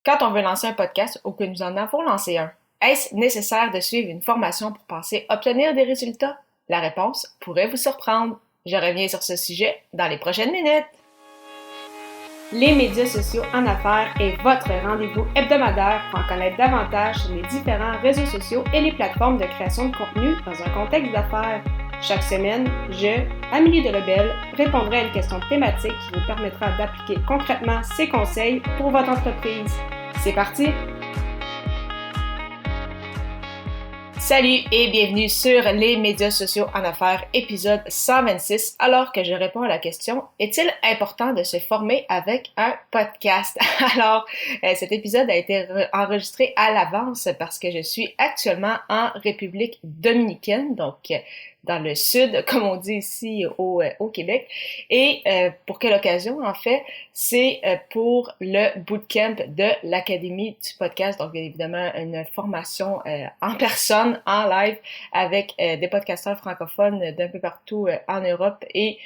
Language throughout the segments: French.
Quand on veut lancer un podcast ou que nous en avons lancé un, est-ce nécessaire de suivre une formation pour penser obtenir des résultats? La réponse pourrait vous surprendre. Je reviens sur ce sujet dans les prochaines minutes. Les médias sociaux en affaires est votre rendez-vous hebdomadaire pour en connaître davantage sur les différents réseaux sociaux et les plateformes de création de contenu dans un contexte d'affaires. Chaque semaine, je, Amélie Delebel, répondrai à une question thématique qui vous permettra d'appliquer concrètement ces conseils pour votre entreprise. C'est parti! Salut et bienvenue sur les médias sociaux en affaires, épisode 126, alors que je réponds à la question « Est-il important de se former avec un podcast? » Alors, cet épisode a été enregistré à l'avance parce que je suis actuellement en République dominicaine, donc dans le sud, comme on dit ici au Québec. Et pour quelle occasion, en fait? C'est pour le bootcamp de l'Académie du podcast. Donc, bien évidemment, une formation en personne, en live, avec des podcasteurs francophones d'un peu partout en Europe et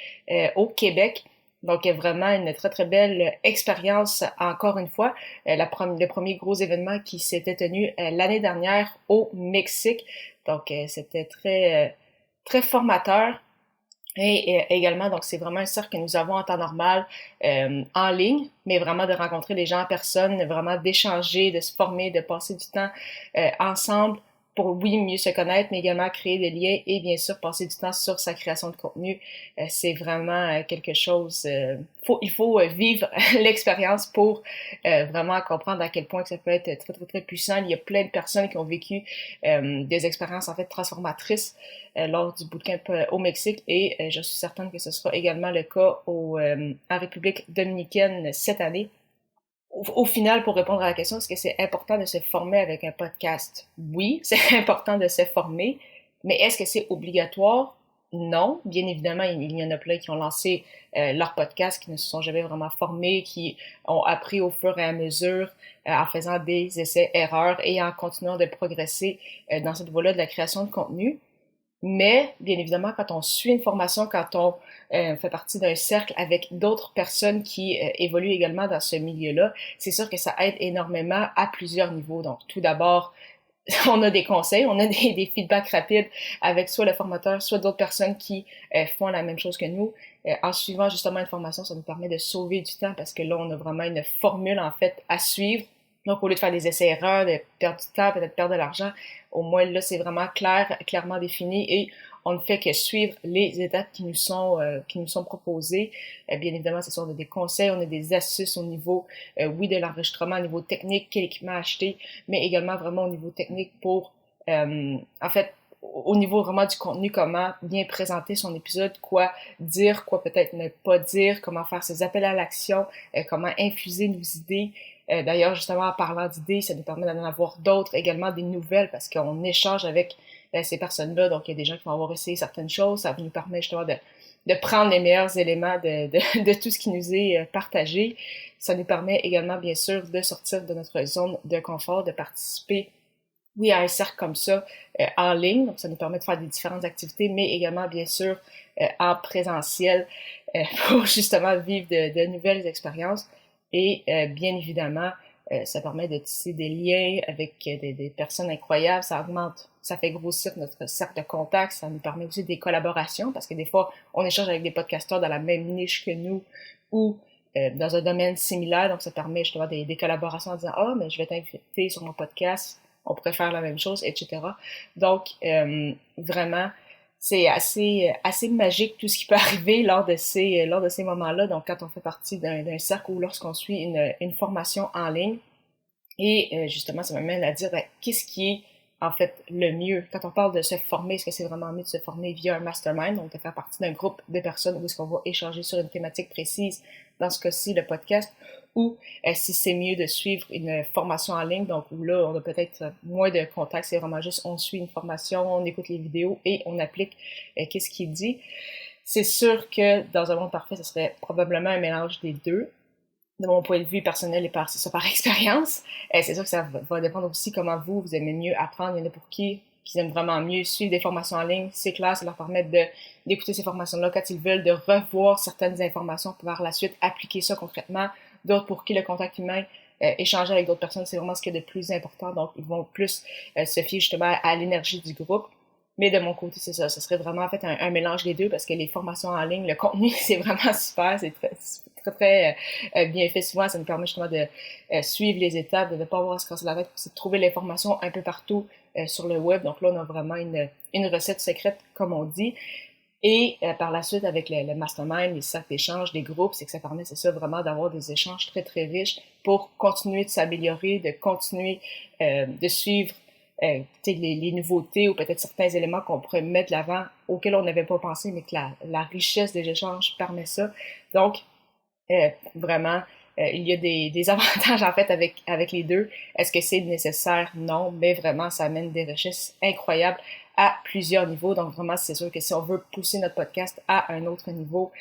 au Québec. Donc, vraiment une très, très belle expérience, encore une fois. Le premier gros événement qui s'était tenu l'année dernière au Mexique. Donc, c'était très formateur. Et également, donc c'est vraiment un cercle que nous avons en temps normal en ligne, mais vraiment de rencontrer les gens en personne, vraiment d'échanger, de se former, de passer du temps ensemble pour, oui, mieux se connaître, mais également créer des liens et bien sûr passer du temps sur sa création de contenu. C'est vraiment quelque chose, il faut vivre l'expérience pour vraiment comprendre à quel point que ça peut être très, très, très puissant. Il y a plein de personnes qui ont vécu des expériences en fait transformatrices lors du bootcamp au Mexique et je suis certaine que ce sera également le cas en République dominicaine cette année. Au final, pour répondre à la question, est-ce que c'est important de se former avec un podcast? Oui, c'est important de se former, mais est-ce que c'est obligatoire? Non. Bien évidemment, il y en a plein qui ont lancé leur podcast, qui ne se sont jamais vraiment formés, qui ont appris au fur et à mesure en faisant des essais-erreurs et en continuant de progresser dans cette voie-là de la création de contenu. Mais, bien évidemment, quand on suit une formation, quand on fait partie d'un cercle avec d'autres personnes qui évoluent également dans ce milieu-là, c'est sûr que ça aide énormément à plusieurs niveaux. Donc, tout d'abord, on a des conseils, on a des feedbacks rapides avec soit le formateur, soit d'autres personnes qui font la même chose que nous. En suivant justement une formation, ça nous permet de sauver du temps parce que là, on a vraiment une formule, en fait, à suivre. Donc, au lieu de faire des essais-erreurs, de perdre du temps, peut-être perdre de l'argent, au moins là, c'est vraiment clairement défini et on ne fait que suivre les étapes qui nous sont proposées. Bien évidemment, c'est sûr, on a des conseils, on a des astuces au niveau, oui, de l'enregistrement, au niveau technique, quel équipement acheter, mais également vraiment au niveau technique pour, en fait, au niveau vraiment du contenu, comment bien présenter son épisode, quoi dire, quoi peut-être ne pas dire, comment faire ses appels à l'action, comment infuser nos idées. D'ailleurs, justement, en parlant d'idées, ça nous permet d'en avoir d'autres, également des nouvelles, parce qu'on échange avec ces personnes-là. Donc, il y a des gens qui vont avoir essayé certaines choses. Ça nous permet justement de prendre les meilleurs éléments de tout ce qui nous est partagé. Ça nous permet également, bien sûr, de sortir de notre zone de confort, de participer, oui, à un cercle comme ça en ligne. Donc, ça nous permet de faire des différentes activités, mais également, bien sûr, en présentiel pour justement vivre de nouvelles expériences. Et bien évidemment, ça permet de tisser des liens avec des personnes incroyables. Ça augmente, ça fait grossir notre cercle de contacts. Ça nous permet aussi des collaborations parce que des fois, on échange avec des podcasteurs dans la même niche que nous ou dans un domaine similaire. Donc, ça permet justement des collaborations en disant « Ah, mais je vais t'inviter sur mon podcast. On pourrait faire la même chose, etc. » Donc, vraiment, c'est assez magique tout ce qui peut arriver lors de ces moments-là. Donc, quand on fait partie d'un cercle ou lorsqu'on suit une formation en ligne. Et justement, ça m'amène à dire, qu'est-ce qui est en fait le mieux? Quand on parle de se former, est-ce que c'est vraiment mieux de se former via un mastermind, donc de faire partie d'un groupe de personnes où est-ce qu'on va échanger sur une thématique précise, dans ce cas-ci, le podcast, ou si c'est mieux de suivre une formation en ligne, donc où là, on a peut-être moins de contacts, c'est vraiment juste on suit une formation, on écoute les vidéos et on applique qu'est-ce qu'il dit. C'est sûr que dans un monde parfait, ce serait probablement un mélange des deux. De mon point de vue personnel et c'est ça par expérience. C'est sûr que ça va dépendre aussi comment vous aimez mieux apprendre. Il y en a pour qui aiment vraiment mieux suivre des formations en ligne. C'est clair, ça leur permet d'écouter ces formations-là quand ils veulent, de revoir certaines informations pour par la suite appliquer ça concrètement. D'autres pour qui le contact humain échanger avec d'autres personnes, c'est vraiment ce qui est de plus important. Donc, ils vont plus se fier justement à l'énergie du groupe. Mais de mon côté, c'est ça. Ce serait vraiment en fait un mélange des deux parce que les formations en ligne, le contenu, c'est vraiment super. C'est très bien fait. Souvent, ça nous permet justement de suivre les étapes, de ne pas avoir à se casser la tête, de trouver l'information un peu partout sur le web. Donc là, on a vraiment une recette secrète, comme on dit. Et par la suite, avec le mastermind, les cercles d'échange, les groupes, c'est que ça permet, c'est ça, vraiment d'avoir des échanges très, très riches pour continuer de s'améliorer, de continuer de suivre les nouveautés ou peut-être certains éléments qu'on pourrait mettre de l'avant auxquels on n'avait pas pensé, mais que la richesse des échanges permet ça. Donc, vraiment, il y a des avantages en fait avec les deux. Est-ce que c'est nécessaire? Non, mais vraiment, ça amène des richesses incroyables à plusieurs niveaux. Donc vraiment, c'est sûr que si on veut pousser notre podcast à un autre niveau,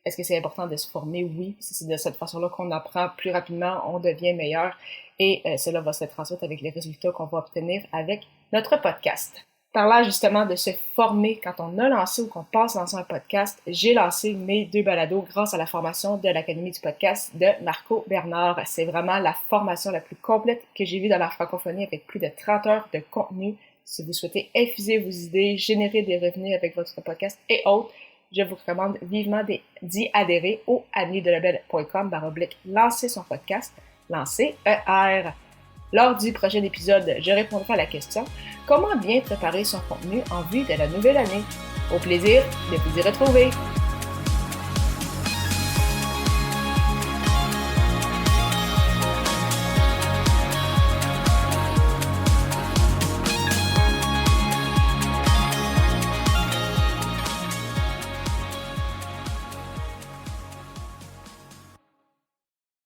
est-ce que c'est important de se former? Oui, c'est de cette façon-là qu'on apprend plus rapidement, on devient meilleur et cela va se transmettre avec les résultats qu'on va obtenir avec notre podcast. Parlant justement de se former quand on a lancé ou qu'on passe lancer un podcast, j'ai lancé mes 2 balados grâce à la formation de l'Académie du podcast de Marco Bernard. C'est vraiment la formation la plus complète que j'ai vue dans la francophonie avec plus de 30 heures de contenu. Si vous souhaitez infuser vos idées, générer des revenus avec votre podcast et autres, je vous recommande vivement d'y adhérer au anniedelabel.com/lancer son podcast, lancer ER. Lors du prochain épisode, je répondrai à la question « Comment bien préparer son contenu en vue de la nouvelle année ?» Au plaisir de vous y retrouver!